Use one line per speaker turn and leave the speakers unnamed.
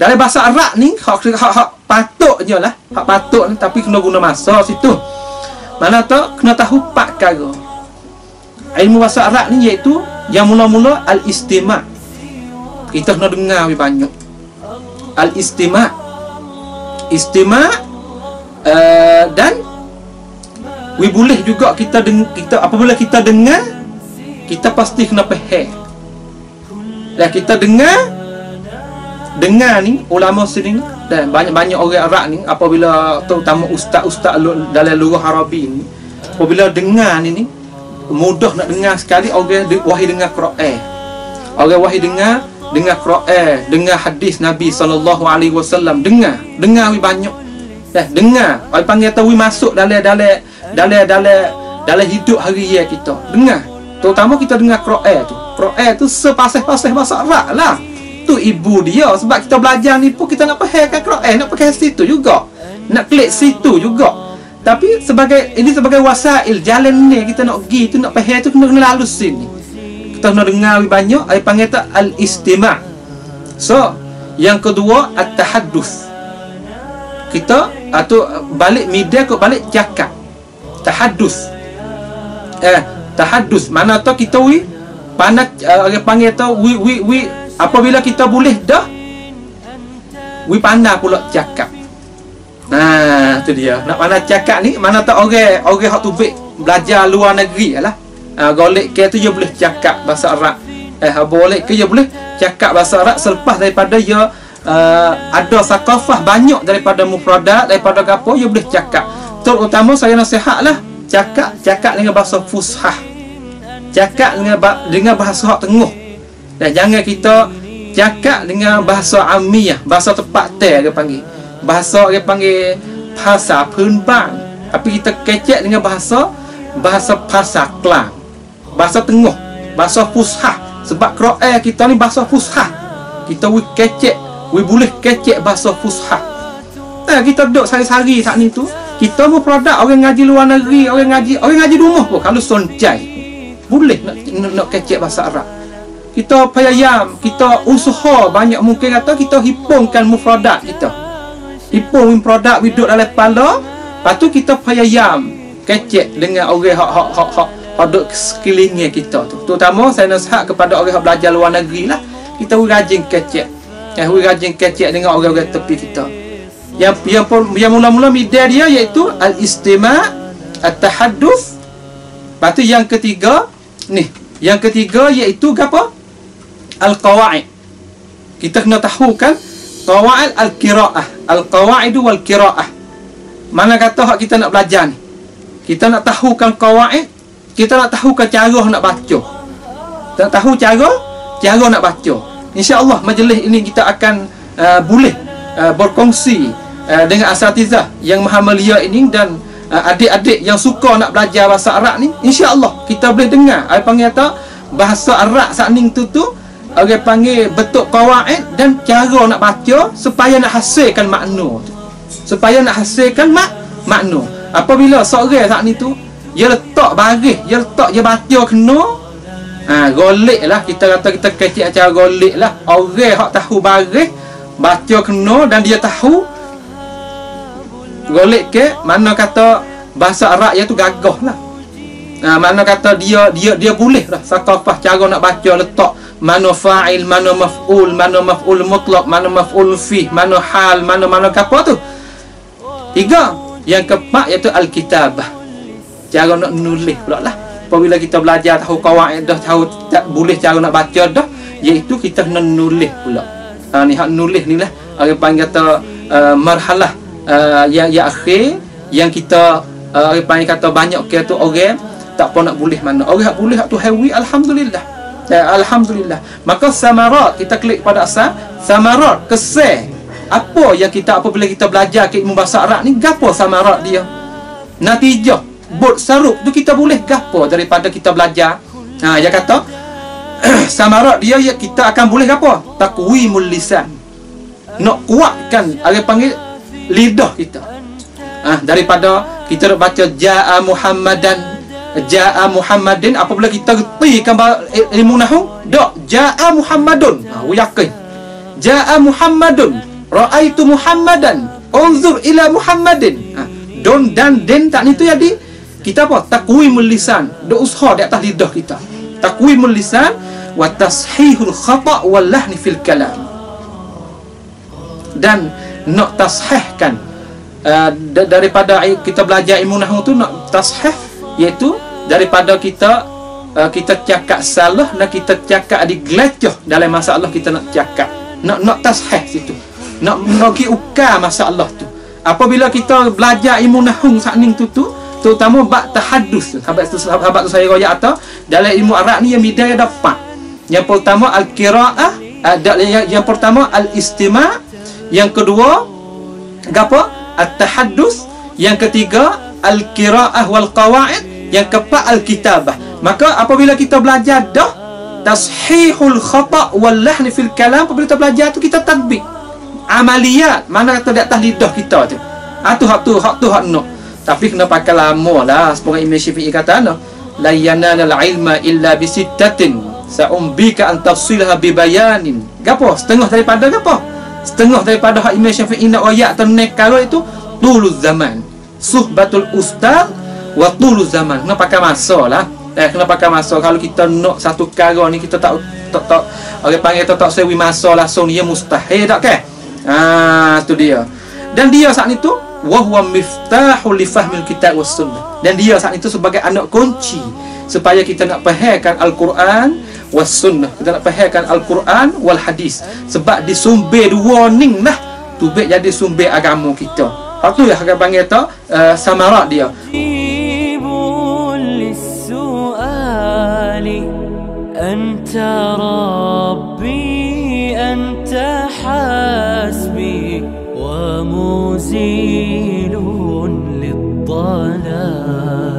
Dalam bahasa Arab ni hak patut je lah. Hak patut ni, tapi kena guna masa situ. Mana tu kena tahu 4 perkara. Ilmu bahasa Arab ni iaitu yang mula-mula al-istima'. Kita kena dengar lebih banyak. Al-istima'. Istima' dan boleh juga kita apabila kita dengar, kita pasti kena faham. Dan kita dengar ni ulama sini dan banyak orang Arab ni, apabila terutama ustaz-ustaz dalam lugah Arabi ni, apabila dengar ni mudah nak dengar sekali. Orang wahai dengar Quran, orang wahai dengar Quran, dengar hadis Nabi SAW, dengar lebih banyak. Dengar, orang panggil tahu masuk dalam hidup harian kita. Dengar, terutama kita dengar Quran tu. Quran tu sepasih-pasih bahasa Arab lah. Tu ibu dia. Sebab kita belajar ni pun kita nak fahamkan Quran, nak pakai situ juga, nak klik situ juga. Tapi sebagai wasail jalan ni, kita nak pergi tu, nak faham tu, kena lalu sini. Kita kena dengar lebih banyak. Ai panggil tu al-istima'. So, yang kedua at-tahaddus. Kita atau balik media ke balik cakap. Tahaddus. Tahaddus mana tu kita pandai orang panggil tu apabila kita boleh dah pandai pula cakap. Nah, tu dia. Nak pandai cakap ni, mana tak orang hak tu belajar luar negeri lah. Golek ke tu dia boleh cakap bahasa Arab. Boleh ke dia boleh cakap bahasa Arab selepas daripada dia ada sakafah banyak daripada mufradat, daripada apa dia boleh cakap. Terutama saya nasihatlah cakap dengan bahasa fushah. Cakap dengan bahasa hak tengah. Dan jangan kita cakap dengan bahasa amiyah, bahasa tepat dia panggil. Bahasa dia panggil bahasa penbang. Tapi kita kecek dengan bahasa kelam, bahasa tengah, bahasa fushah. Sebab Quran kita ni bahasa fushah. Kita kecek, boleh kecek bahasa fushah. Kita duduk sehari-hari saat ni tu, kita mau produk orang ngaji luar negeri, orang ngaji rumah pun kalau soncai boleh nak kecek bahasa Arab. Kita payayam, kita usaha banyak mungkin kata kita hipungkan mufradat kita. Hipung produk duduk dalam kepala. Lepas tu kita payayam kecek dengan orang hak duduk sekelilingnya kita tu. Terutama saya nasihat kepada orang yang belajar luar negeri lah. Kita rajin kecek. Rajin kecek dengan orang-orang tepi kita. Yang mula-mula media dia iaitu al-istima', at-tahaddus. Lepas tu yang ketiga iaitu apa? Al-qawaid. Kita kena tahu kan qawaid al-qiraah, al-qawaid wal qiraah. Mana kata hak kita nak belajar ni, kita nak tahukan qawaid, kita nak tahukan cara nak baca. Kita nak tahu cara nak baca. InsyaAllah majlis ini kita akan boleh berkongsi dengan asatizah yang maha mulia ini dan adik-adik yang suka nak belajar bahasa Arab ni. InsyaAllah kita boleh dengar apa panggil kata bahasa Arab saat ni tu orang panggil bentuk qawaid dan cara nak baca supaya nak hasilkan makna tu. Supaya nak hasilkan makna. Apabila seorang saat ni tu dia letak baris, dia baca kena, golek lah, kita kata kita kecek cara golek lah. Orang hak tahu baris, baca kena dan dia tahu golek ke mana kata bahasa Arab iaitu gagah lah. Mana kata dia boleh lah sakafah cara nak baca, letak mana fa'il, mana maf'ul mutlaq, mana maf'ul fi, mana hal, mana apa tu. 3. Yang keempat iaitu al-kitabah. Cara nak nulis pula lah. Apabila kita belajar tahu qawaid dah, tahu tak boleh cara nak baca dah, iaitu kita kena nulis pula. Ni hak nulis ni lah orang panggil kata marhalah yang akhir yang kita orang panggil kata banyak ke tu orang tak apa nak boleh mana. Orang hak boleh hak tu hawi, alhamdulillah. Alhamdulillah. Maka samarat, kita klik pada asal samarat, kesan apa yang kita apabila kita belajar ilmu bahasa Arab ni, gapo samarat dia, natijah bot sarup tu kita boleh gapo daripada kita belajar. Dia kata samarat dia kita akan boleh gapo, taqwimul lisan, nak kuatkan orang panggil lidah kita. Daripada kita baca jaa Muhammadin, apabila kita retikan ilmu nahwu dak jaa Muhammadun, yakin jaa Muhammadun, Ra'aitu Muhammadan, unzur ila Muhammadin. Don dan den tak ni tu jadi kita apa? Taqwimul lisan. Do usaha di atas lidah kita. Taqwimul lisan wa tashihul khata' wal lahni fil kalam. Dan nak tashihkan daripada kita belajar ilmu nahwu tu, nak tashih iaitu daripada kita cakap salah dan kita cakap ada gelecah dalam masalah kita nak cakap. Nak tashih situ. Nak pergi ukar masalah tu. Apabila kita belajar ilmu nahwu sakning tu terutama bab tahaddus. Sahabat tu saya royak atau dalam ilmu Arab ni yang bidaya dapat. Yang pertama al-qiraah, yang pertama al-istima', yang kedua gapo? At-tahaddus, yang ketiga al-qiraah wal qawaid, yang keempat al-kitabah. Maka apabila kita belajar dah tashihul khata' wal lahn fil kalam, apabila kita belajar tu kita tatbik amaliyat mana kata di atas lidah kita tu. Hak tu nak. Tapi kena pakai lama lah. Sebagai Imam Syafi'i kata la yanalul ilma illa bi sittatin sa'umbika an tafsilha bi bayanin. Gapo? Setengah daripada gapo? Setengah daripada hak Imam Syafi'i nak ayat tenek kalau itu tuluz zaman. Suhbatul ustaz wa tuluz zaman. Kena pakai masa lah. Kena pakai masa. Kalau kita nak satu perkara ni kita tak orang panggil tak sewi masa langsung dia mustahil tak ke? Itu dia. Dan dia saat itu wa huwa miftahul li fahmil kitab was sunnah. Dan dia saat itu sebagai anak kunci supaya kita nak fahamkan Al-Quran was sunnah. Kita nak fahamkan Al-Quran wal hadis. Sebab di sumber dua ning lah tu jadi sumber agama kita. Hak tu yang akan panggil tu samarat dia. Anta rabbi anta hasbi wa muzilun lid-dhalal.